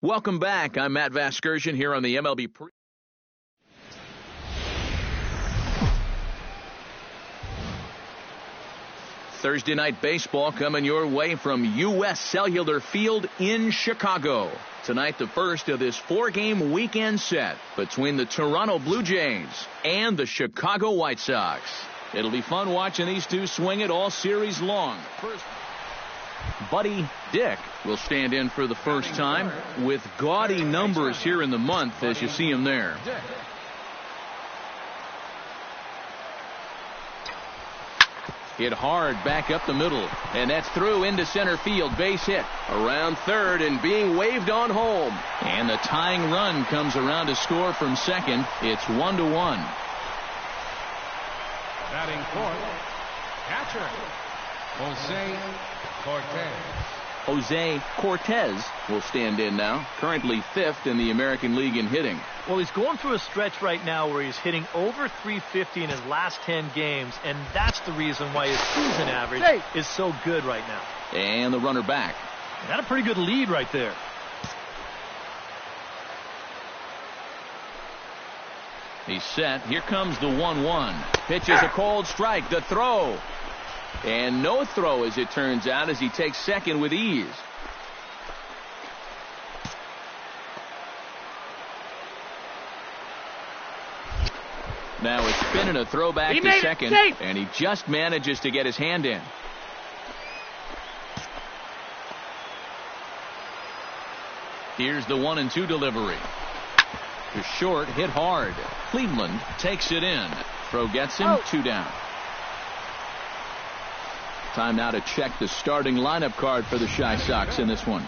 Welcome back. I'm Matt Vasgersian here on the MLB Thursday Night Baseball coming your way from U.S. Cellular Field in Chicago. Tonight, the first of this 4-game weekend set between the Toronto Blue Jays and the Chicago White Sox. It'll be fun watching these two swing it all series long. First, Buddy Dick will stand in for the first time with gaudy numbers here in the month as you see him there. Hit hard back up the middle, and that's through into center field. Base hit around third and being waved on home. And the tying run comes around to score from second. It's 1-1. Batting fourth, catcher, Jose Cortez. Jose Cortez will stand in now, currently 5th in the American League in hitting. Well, he's going through a stretch right now where he's hitting over .350 in his last 10 games, and that's the reason why his season average is so good right now. And the runner back. Got a pretty good lead right there. He's set. Here comes the 1-1. Pitches a cold strike. The throw. And no throw, as it turns out, as he takes second with ease. Now it's spinning a throw back to second, and he just manages to get his hand in. Here's the 1-2 delivery. To short, hit hard. Cleveland takes it in. Throw gets him, 2 down. Time now to check the starting lineup card for the Chi Sox in this one.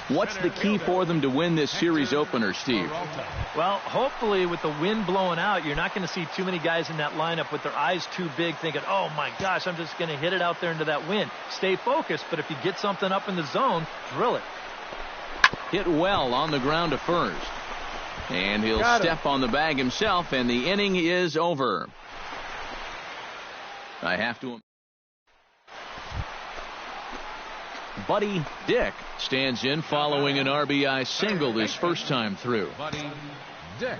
What's the key for them to win this series opener, Steve? Well, hopefully with the wind blowing out, you're not going to see too many guys in that lineup with their eyes too big thinking, oh my gosh, I'm just going to hit it out there into that wind. Stay focused, but if you get something up in the zone, drill it. Hit well on the ground to first. And he'll step on the bag himself, and the inning is over. I have to... Buddy Dick stands in following an RBI single his first time through. Buddy Dick.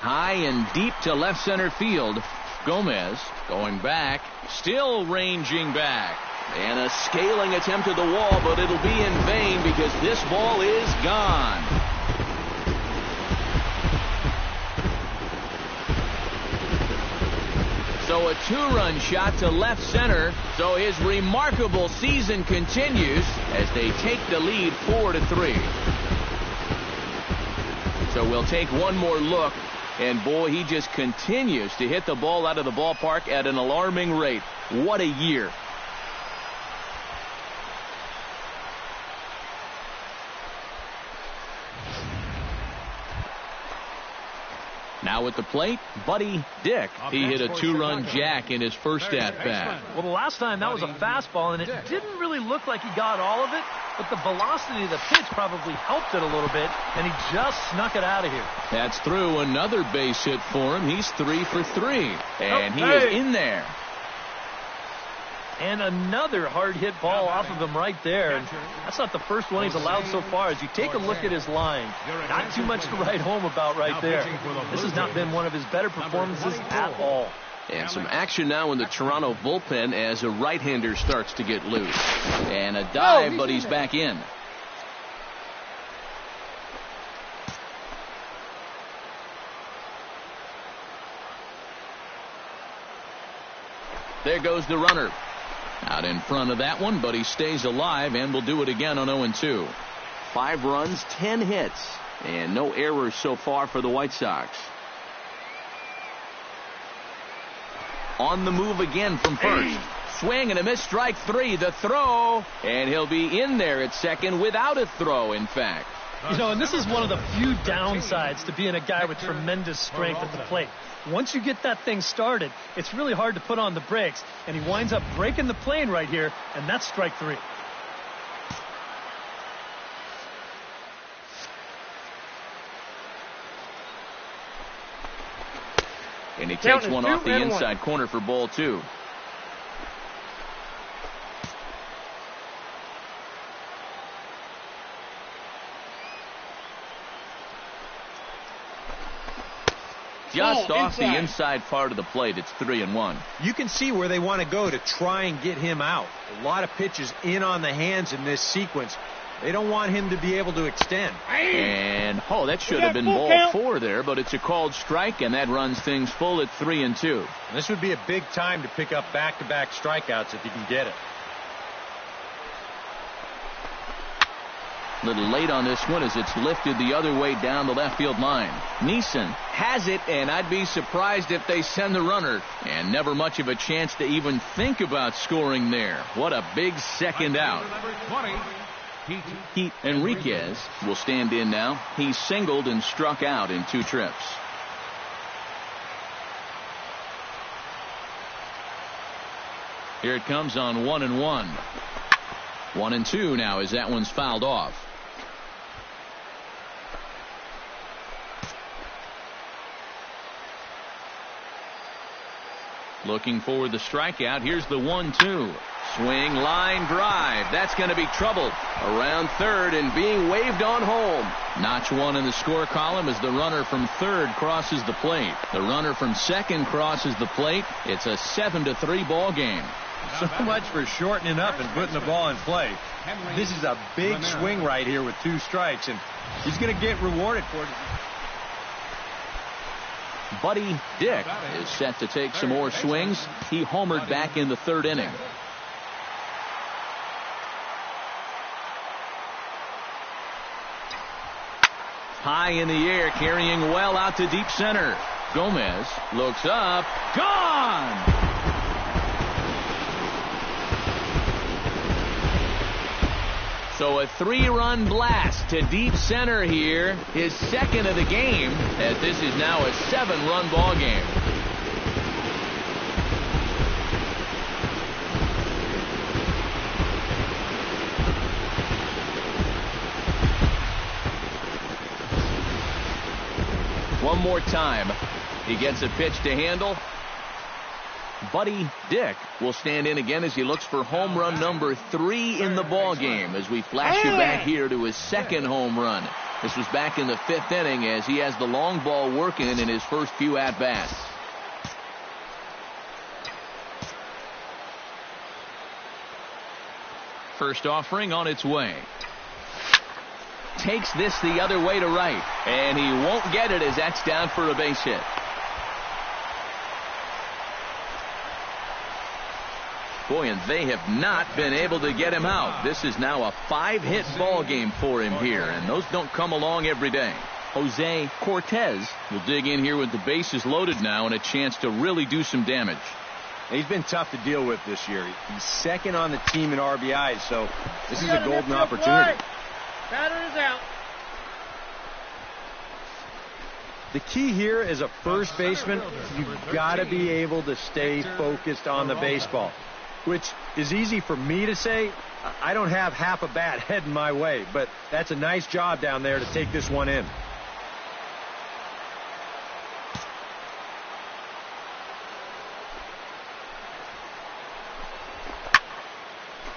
High and deep to left center field. Gomez going back, still ranging back. And a scaling attempt at the wall, but it'll be in vain because this ball is gone. So a 2-run shot to left center. So his remarkable season continues as they take the lead 4-3. So we'll take one more look. And boy, he just continues to hit the ball out of the ballpark at an alarming rate. What a year. Now at the plate, Buddy Dick. He hit a 2-run jack in his first at-bat. Well, the last time that was a fastball, and it didn't really look like he got all of it, but the velocity of the pitch probably helped it a little bit, and he just snuck it out of here. That's through another base hit for him. He's 3 for 3, and he is in there. And another hard hit ball off of him right there. And that's not the first one he's allowed so far. As you take a look at his line, not too much to write home about right there. This has not been one of his better performances at all. And some action now in the Toronto bullpen as a right-hander starts to get loose. And a dive, but he's back in. There goes the runner. Out in front of that one, but he stays alive and will do it again on 0-2. 5 runs, 10 hits, and no errors so far for the White Sox. On the move again from first. Swing and a miss, strike 3. The throw, and he'll be in there at second without a throw, in fact. You know, and this is one of the few downsides to being a guy with tremendous strength at the plate. Once you get that thing started, it's really hard to put on the brakes, and he winds up breaking the plane right here, and that's strike 3. And he takes one off the inside corner for ball 2. just off the inside part of the plate. It's 3-1. You can see where they want to go to try and get him out. A lot of pitches in on the hands in this sequence. They don't want him to be able to extend. And, that should have been ball 4 there, but it's a called strike, and that runs things full at 3-2. This would be a big time to pick up back-to-back strikeouts if you can get it. A little late on this one as it's lifted the other way down the left field line. Neeson has it, and I'd be surprised if they send the runner. And never much of a chance to even think about scoring there. What a big second out. Heat Enriquez will stand in now. He singled and struck out in 2 trips. Here it comes on 1-1. 1-2 now as that one's fouled off. Looking for the strikeout. Here's the 1-2. Swing, line, drive. That's going to be trouble. Around third and being waved on home. Notch 1 in the score column as the runner from third crosses the plate. The runner from second crosses the plate. It's a 7-3 ball game. So much for shortening up and putting the ball in play. This is a big swing right here with 2 strikes, and he's going to get rewarded for it. Buddy Dick is set to take some more swings. He homered back in the 3rd inning. High in the air, carrying well out to deep center. Gomez looks up. Gone! So a 3-run blast to deep center here. His second of the game, as this is now a 7-run ball game. One more time. He gets a pitch to handle. Buddy Dick will stand in again as he looks for home run number 3 in the ball game as we flash you back here to his second home run. This was back in the 5th inning as he has the long ball working in his first few at-bats. First offering on its way. Takes this the other way to right, and he won't get it as that's down for a base hit. Boy, and they have not been able to get him out. This is now a 5-hit ball game for him here, and those don't come along every day. Jose Cortez will dig in here with the bases loaded now and a chance to really do some damage. He's been tough to deal with this year. He's second on the team in RBIs, so this is a golden opportunity. Batter is out. The key here as a first baseman, you've got to be able to stay focused on the baseball, which is easy for me to say. I don't have half a bat heading my way, but that's a nice job down there to take this one in.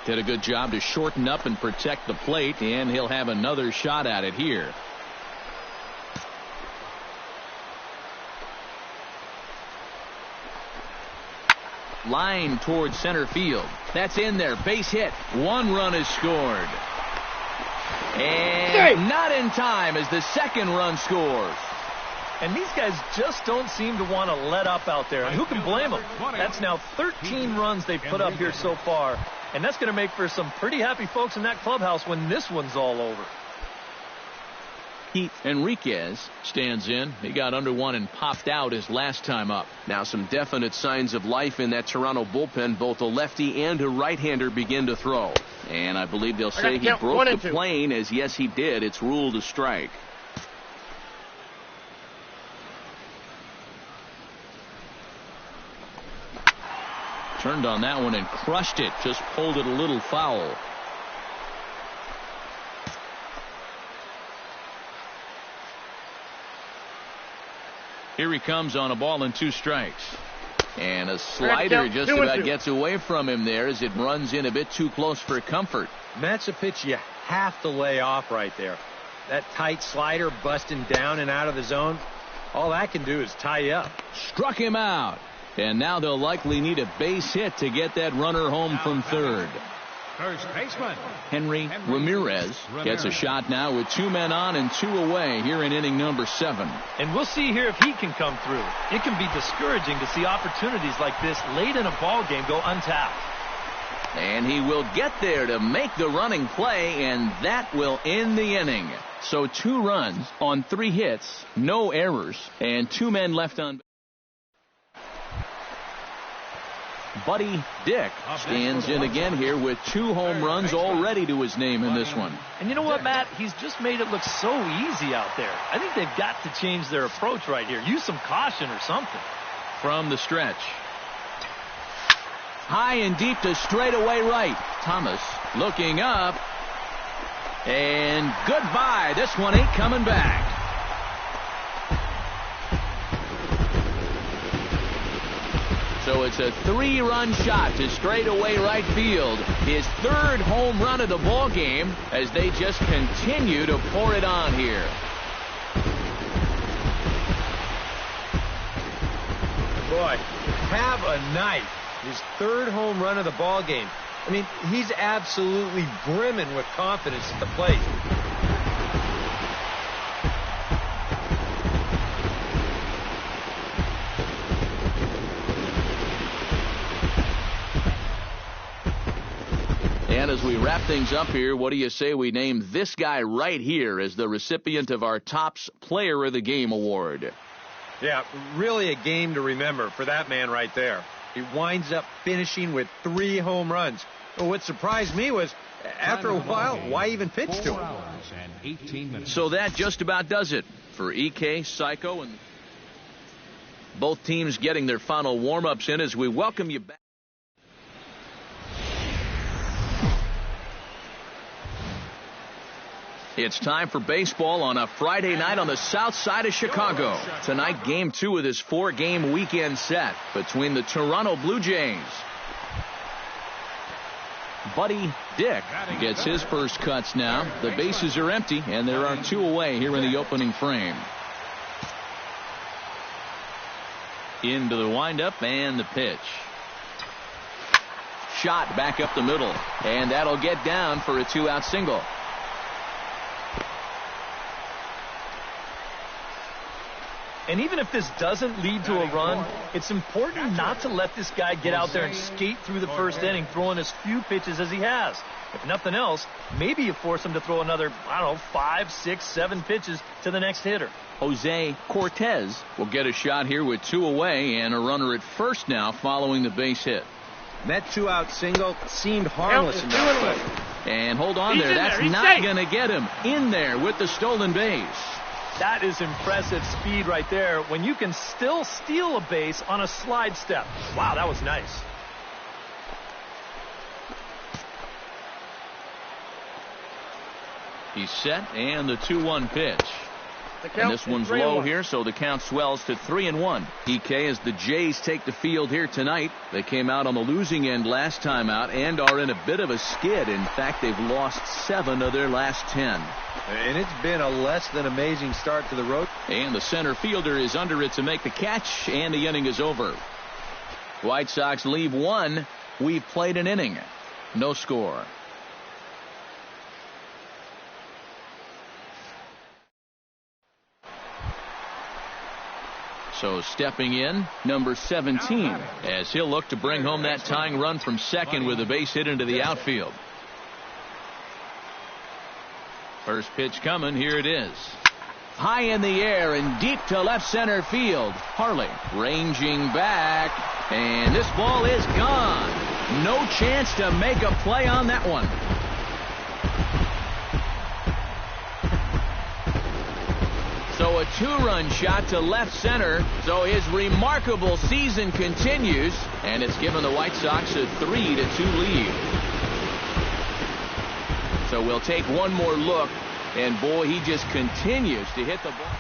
Did a good job to shorten up and protect the plate, and he'll have another shot at it here. Line towards center field. That's in there. Base hit. 1 run is scored. And not in time as the second run scores. And these guys just don't seem to want to let up out there. And who can blame them? That's now 13 runs they've put up here so far. And that's going to make for some pretty happy folks in that clubhouse when this one's all over. Heat Enriquez stands in. He got under one and popped out his last time up. Now some definite signs of life in that Toronto bullpen. Both a lefty and a right-hander begin to throw. And I believe they'll say he broke the plane, as yes he did. It's ruled a strike. Turned on that one and crushed it. Just pulled it a little foul. Here he comes on a ball and 2 strikes. And a slider just about gets away from him there as it runs in a bit too close for comfort. And that's a pitch you have to lay off right there. That tight slider busting down and out of the zone. all that can do is tie you up. Struck him out. And now they'll likely need a base hit to get that runner home from third. First baseman Henry Ramirez gets a shot now with 2 men on and 2 away here in inning number 7. And we'll see here if he can come through. It can be discouraging to see opportunities like this late in a ball game go untapped. And he will get there to make the running play, and that will end the inning. So 2 runs on 3 hits, no errors, and 2 men left on. Buddy Dick stands in again here with 2 home runs already to his name in this one. And you know what, Matt? He's just made it look so easy out there. I think they've got to change their approach right here. Use some caution or something. From the stretch. High and deep to straightaway right. Thomas looking up. And goodbye. This one ain't coming back. So it's a 3-run shot to straightaway right field. His 3rd home run of the ball game as they just continue to pour it on here. Boy, have a night. His 3rd home run of the ball game. I mean, he's absolutely brimming with confidence at the plate. And as we wrap things up here, what do you say we name this guy right here as the recipient of our Topps Player of the Game award? Yeah, really a game to remember for that man right there. He winds up finishing with 3 home runs. Well, what surprised me was, after a while, why even pitch to him? So that just about does it for EK, Psycho, and both teams getting their final warm-ups in as we welcome you back. It's time for baseball on a Friday night on the south side of Chicago. Tonight, Game 2 of this 4-game weekend set between the Toronto Blue Jays. Buddy Dick gets his first cuts now. The bases are empty, and there are 2 away here in the opening frame. Into the windup and the pitch. Shot back up the middle, and that'll get down for a 2-out single. And even if this doesn't lead to a run, it's important not to let this guy get out there and skate through the first inning, throwing as few pitches as he has. If nothing else, maybe you force him to throw another, 5, 6, 7 pitches to the next hitter. Jose Cortez will get a shot here with 2 away and a runner at first now following the base hit. That 2-out single seemed harmless in that play. And hold on there. That's not going to get him in there with the stolen base. That is impressive speed right there when you can still steal a base on a slide step. Wow, that was nice. He's set, and the 2-1 pitch. And this one's low here, so the count swells to 3-1. EK as the Jays take the field here tonight. They came out on the losing end last time out and are in a bit of a skid. In fact, they've lost 7 of their last 10. And it's been a less than amazing start to the road. And the center fielder is under it to make the catch, and the inning is over. White Sox leave 1. We've played an inning. No score. So stepping in, number 17, as he'll look to bring home that tying run from second with a base hit into the outfield. First pitch coming, here it is. High in the air and deep to left center field. Harley ranging back, and this ball is gone. No chance to make a play on that one. So a 2-run shot to left center. So his remarkable season continues, and it's given the White Sox a 3-2 lead. So we'll take one more look, and boy, he just continues to hit the ball.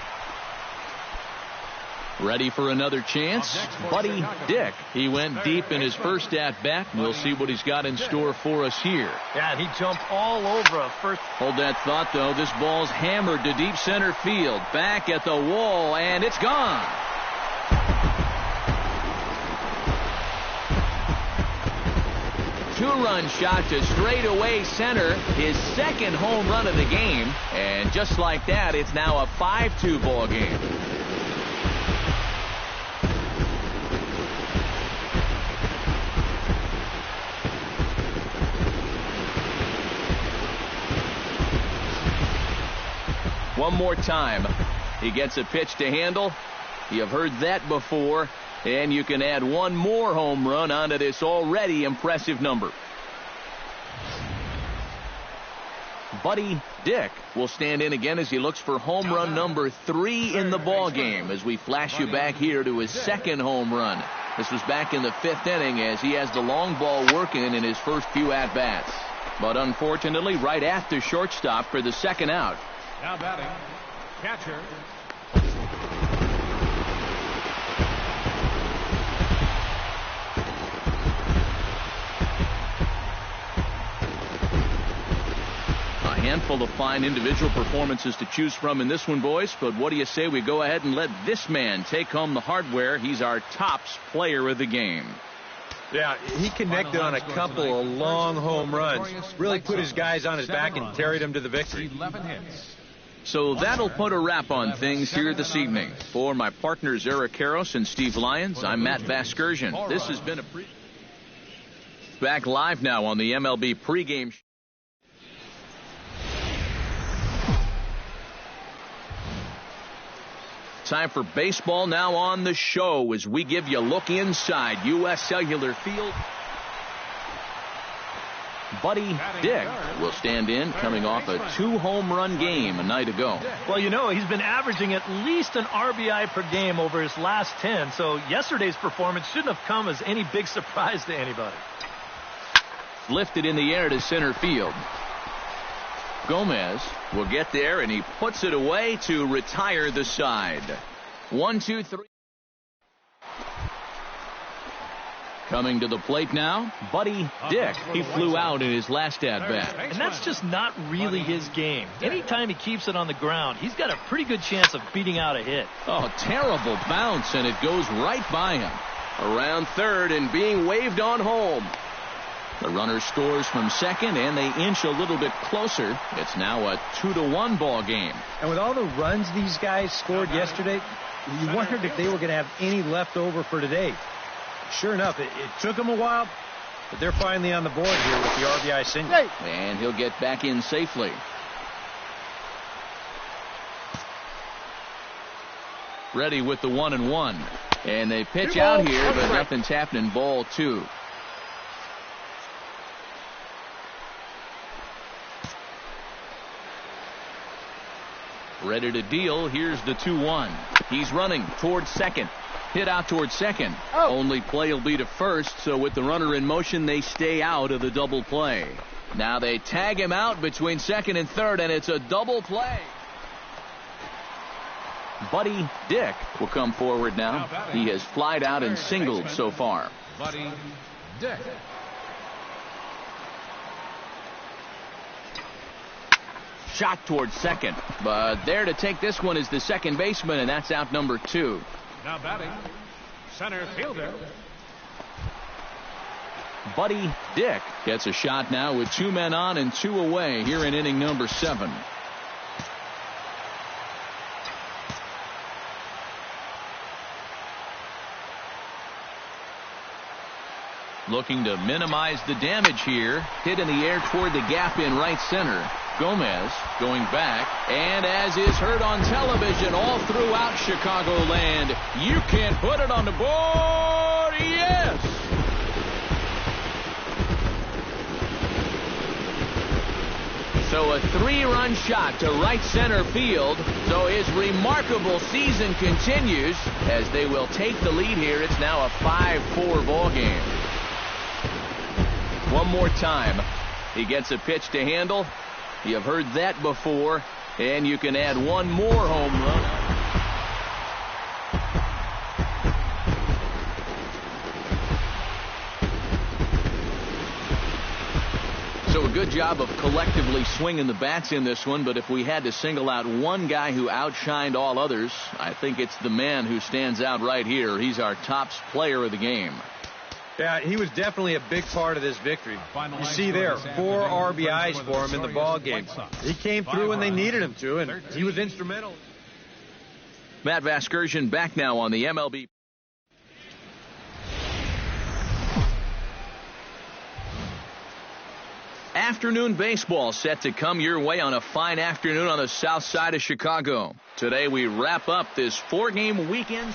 Ready for another chance? Buddy Dick. He went deep in his first at-bat. We'll see what he's got in store for us here. Yeah, he jumped all over a first. Hold that thought, though. This ball's hammered to deep center field. Back at the wall, and it's gone. Two-run shot to straightaway center. His second home run of the game. And just like that, it's now a 5-2 ball game. One more time. He gets a pitch to handle. You've heard that before. And you can add one more home run onto this already impressive number. Buddy Dick will stand in again as he looks for home run number 3 in the ball game as we flash you back here to his second home run. This was back in the 5th inning as he has the long ball working in his first few at-bats. But unfortunately, right at the shortstop for the second out. Now batting, catcher. A handful of fine individual performances to choose from in this one, boys. But what do you say we go ahead and let this man take home the hardware? He's our tops player of the game. Yeah, he connected on a couple of long home runs. Really put his guys on his back and carried them to the victory. 11 hits. So that'll put a wrap on things here this evening. For my partners Eric Karros and Steve Lyons, I'm Matt Vasgersian. This has been back live now on the MLB pregame. Time for baseball now on the show as we give you a look inside U.S. Cellular Field. Buddy Dick will stand in, coming off a 2-home run game a night ago. Well, you know, he's been averaging at least an RBI per game over his last 10, so yesterday's performance shouldn't have come as any big surprise to anybody. Lifted in the air to center field. Gomez will get there, and he puts it away to retire the side. 1, 2, 3. Coming to the plate now, Buddy Dick. He flew out in his last at-bat. And that's just not really his game. Anytime he keeps it on the ground, he's got a pretty good chance of beating out a hit. Oh, terrible bounce, and it goes right by him. Around third and being waved on home. The runner scores from second, and they inch a little bit closer. It's now a 2-1 ball game. And with all the runs these guys scored yesterday, you wondered if they were going to have any left over for today. Sure enough, it took them a while, but they're finally on the board here with the RBI single. And he'll get back in safely. Ready with the 1-1. And they pitch out here, but nothing's happening. Ball 2. Ready to deal. Here's the 2-1. He's running towards second. Hit out towards second. Only play will be to first, so with the runner in motion, they stay out of the double play. Now they tag him out between second and third, and it's a double play. Buddy Dick will come forward now. He has flied out and singled so far. Buddy Dick. Shot towards second, but there to take this one is the second baseman, and that's out number 2. Now batting, center fielder. Buddy Dick gets a shot now with 2 men on and 2 away here in inning number 7. Looking to minimize the damage here. Hit in the air toward the gap in right center. Gomez going back, and as is heard on television all throughout Chicagoland, you can't put it on the board. Yes! So a 3-run shot to right center field. So his remarkable season continues as they will take the lead here. It's now a 5-4 ball game. One more time. He gets a pitch to handle. You've heard that before, and you can add one more home run. So a good job of collectively swinging the bats in this one, but if we had to single out one guy who outshined all others, I think it's the man who stands out right here. He's our top player of the game. Yeah, he was definitely a big part of this victory. You see there, 4 RBIs for him in the ball game. He came through when they needed him to, and he was instrumental. Matt Vasgersian back now on the MLB. Afternoon baseball set to come your way on a fine afternoon on the south side of Chicago. Today we wrap up this 4-game weekend.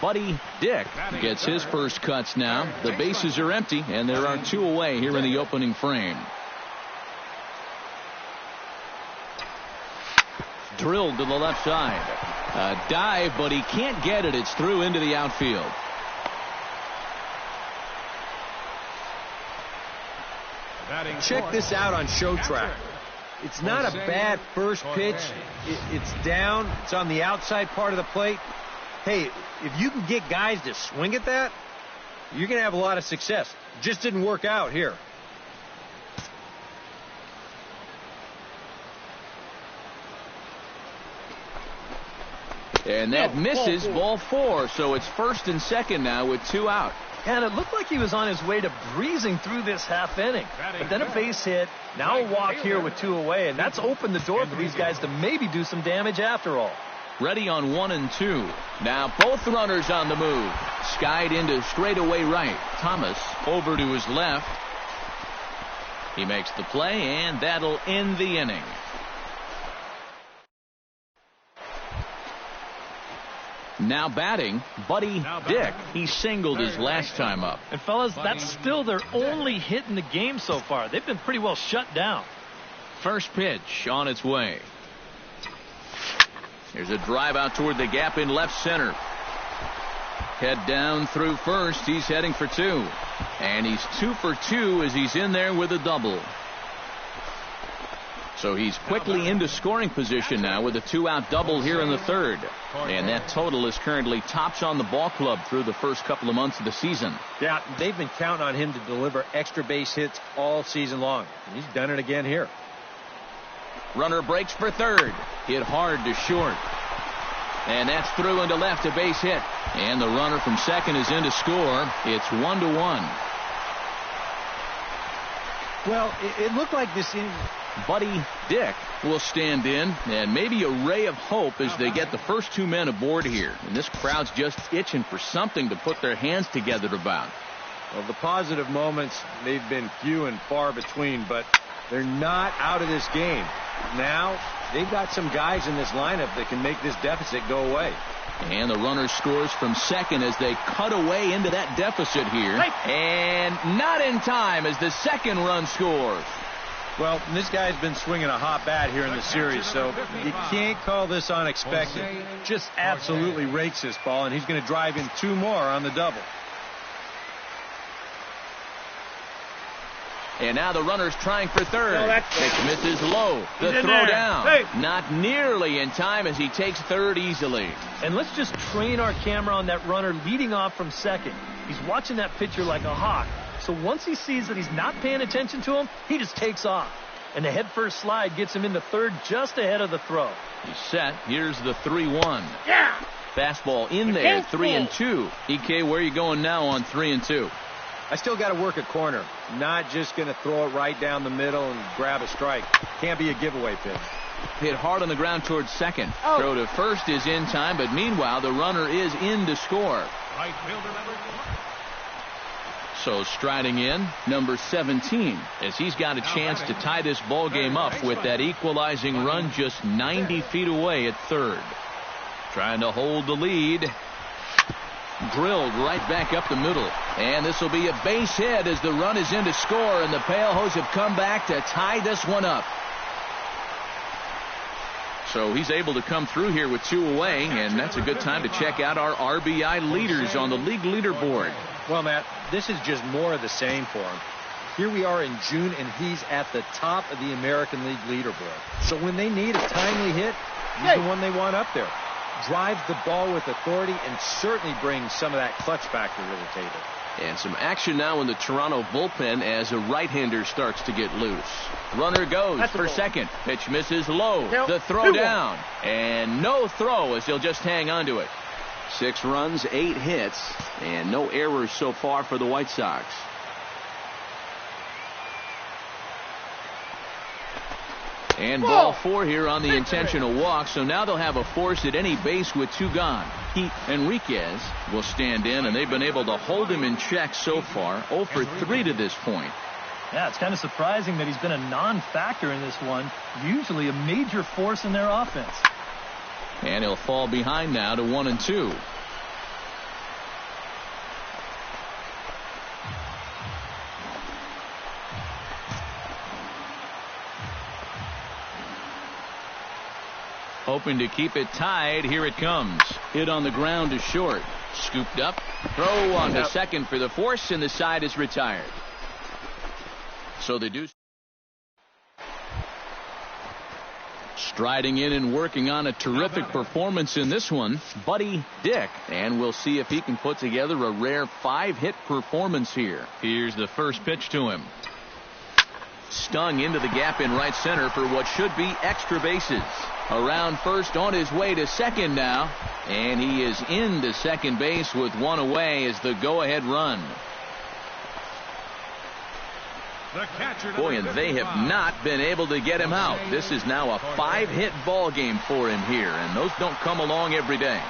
Buddy Dick gets his first cuts now. The bases are empty, and there are 2 away here in the opening frame. Drilled to the left side. A dive, but he can't get it. It's through into the outfield. Check this out on Show Track. It's not a bad first pitch. It's down. It's on the outside part of the plate. Hey, if you can get guys to swing at that, you're going to have a lot of success. Just didn't work out here. And that misses, ball 4. So it's first and second now with 2 out. And it looked like he was on his way to breezing through this half inning. But then a base hit, now a walk here with 2 away, and that's opened the door for these guys to maybe do some damage after all. Ready on 1 and 2. Now both runners on the move. Skied into straightaway right. Thomas over to his left. He makes the play, and that'll end the inning. Now batting, Buddy Dick. He singled his last time up. And fellas, that's still their only hit in the game so far. They've been pretty well shut down. First pitch on its way. There's a drive out toward the gap in left center. Head down through first. He's heading for 2. And he's 2 for 2 as he's in there with a double. So he's quickly into scoring position now with a 2-out double here in the third. And that total is currently tops on the ball club through the first couple of months of the season. Yeah, they've been counting on him to deliver extra base hits all season long. And he's done it again here. Runner breaks for third. Hit hard to short. And that's through into left, a base hit. And the runner from second is in to score. It's 1-1. Well, it looked like this inning. Buddy Dick will stand in, and maybe a ray of hope as they get the first 2 men aboard here. And this crowd's just itching for something to put their hands together about. Well, the positive moments, they've been few and far between, but they're not out of this game. Now, they've got some guys in this lineup that can make this deficit go away. And the runner scores from second as they cut away into that deficit here. And not in time as the second run scores. Well, this guy's been swinging a hot bat here in the series, so you can't call this unexpected. Just absolutely rakes this ball, and he's going to drive in 2 more on the double. And now the runner's trying for third. It misses low. The throw down. Not nearly in time as he takes third easily. And let's just train our camera on that runner leading off from second. He's watching that pitcher like a hawk. So once he sees that he's not paying attention to him, he just takes off. And the head-first slide gets him into third just ahead of the throw. He's set. Here's the 3-1. Yeah. Fastball in there, 3-2. EK, where are you going now on 3-2? I still got to work a corner. Not just going to throw it right down the middle and grab a strike. Can't be a giveaway pitch. Hit hard on the ground towards second. Throw to first is in time, but meanwhile the runner is in to score. Right fielder number 1. So striding in, number 17, as he's got a chance to tie this ball game up with that equalizing run just 90 feet away at third. Trying to hold the lead. Drilled right back up the middle. And this will be a base hit as the run is in to score, and the Pale Hose have come back to tie this one up. So he's able to come through here with 2 away, and that's a good time to check out our RBI leaders on the league leaderboard. Well, Matt, this is just more of the same for him. Here we are in June, and he's at the top of the American League leaderboard. So when they need a timely hit, he's the one they want up there. Drives the ball with authority and certainly brings some of that clutch factor to the table. And some action now in the Toronto bullpen as a right-hander starts to get loose. Runner goes for second. Pitch misses low. The throw down. And no throw as he'll just hang on to it. 6 runs, 8 hits, and no errors so far for the White Sox. And ball 4 here on the intentional walk, so now they'll have a force at any base with 2 gone. Enriquez will stand in, and they've been able to hold him in check so far, 0 for 3 to this point. Yeah, it's kind of surprising that he's been a non-factor in this one, usually a major force in their offense. And he'll fall behind now to 1-2. Hoping to keep it tied. Here it comes. Hit on the ground to short. Scooped up. Throw on to second for the force, and the side is retired. So they do. Striding in and working on a terrific performance in this one, Buddy Dick. And we'll see if he can put together a rare 5-hit performance here. Here's the first pitch to him. Stung into the gap in right center for what should be extra bases. Around first, on his way to second now. And he is into second base with 1 away as the go-ahead run. Boy, and they have not been able to get him out. This is now a 5-hit ball game for him here, and those don't come along every day.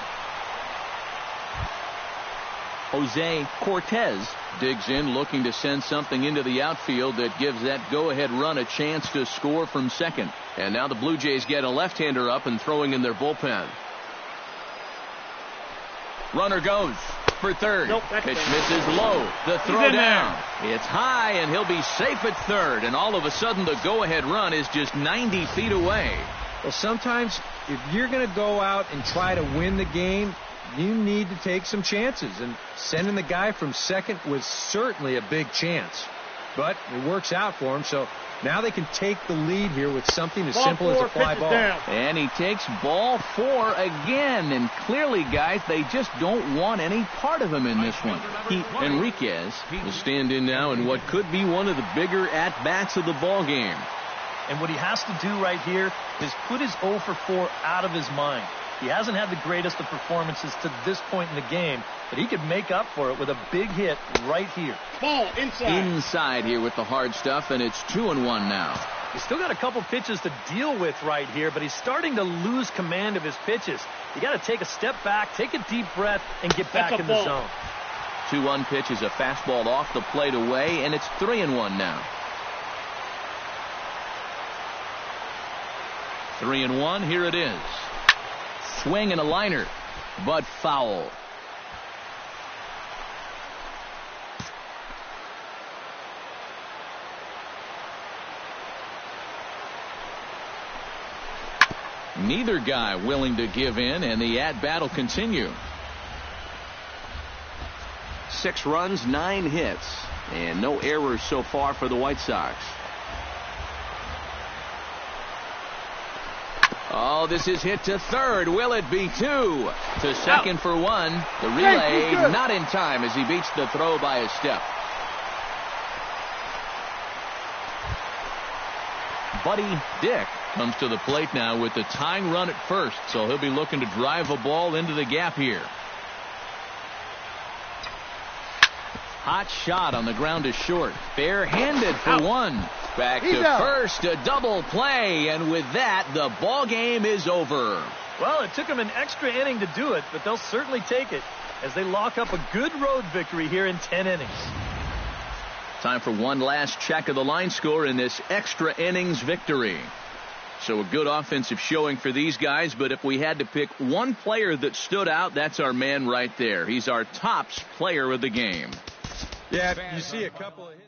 Jose Cortez digs in, looking to send something into the outfield that gives that go-ahead run a chance to score from second. And now the Blue Jays get a left-hander up and throwing in their bullpen. Runner goes for third. Pitch misses low. The throw down. It's high, and he'll be safe at third. And all of a sudden, the go-ahead run is just 90 feet away. Well, sometimes if you're going to go out and try to win the game, you need to take some chances. And sending the guy from second was certainly a big chance. But it works out for him, so now they can take the lead here with something as simple as a fly ball. And he takes ball 4 again. And clearly, guys, they just don't want any part of him in this one. Enriquez will stand in now in what could be one of the bigger at-bats of the ball game. And what he has to do right here is put his 0 for 4 out of his mind. He hasn't had the greatest of performances to this point in the game, but he could make up for it with a big hit right here. Ball inside. Inside here with the hard stuff, and it's 2-1 now. He's still got a couple pitches to deal with right here, but he's starting to lose command of his pitches. You got to take a step back, take a deep breath, and get back in the zone. 2-1 pitch is a fastball off the plate away, and it's 3-1 now. 3-1, here it is. Swing and a liner, but foul. Neither guy willing to give in, and the at-bat will continue. 6 runs, 9 hits, and no errors so far for the White Sox. Oh, this is hit to third. Will it be 2? To second for 1. The relay not in time as he beats the throw by a step. Buddy Dick comes to the plate now with the tying run at first, so he'll be looking to drive a ball into the gap here. Hot shot on the ground to short. Bare-handed for 1. Back to first, a double play, and with that, the ball game is over. Well, it took them an extra inning to do it, but they'll certainly take it as they lock up a good road victory here in 10 innings. Time for one last check of the line score in this extra innings victory. So a good offensive showing for these guys, but if we had to pick one player that stood out, that's our man right there. He's our tops player of the game. Yeah, you see a couple of hits.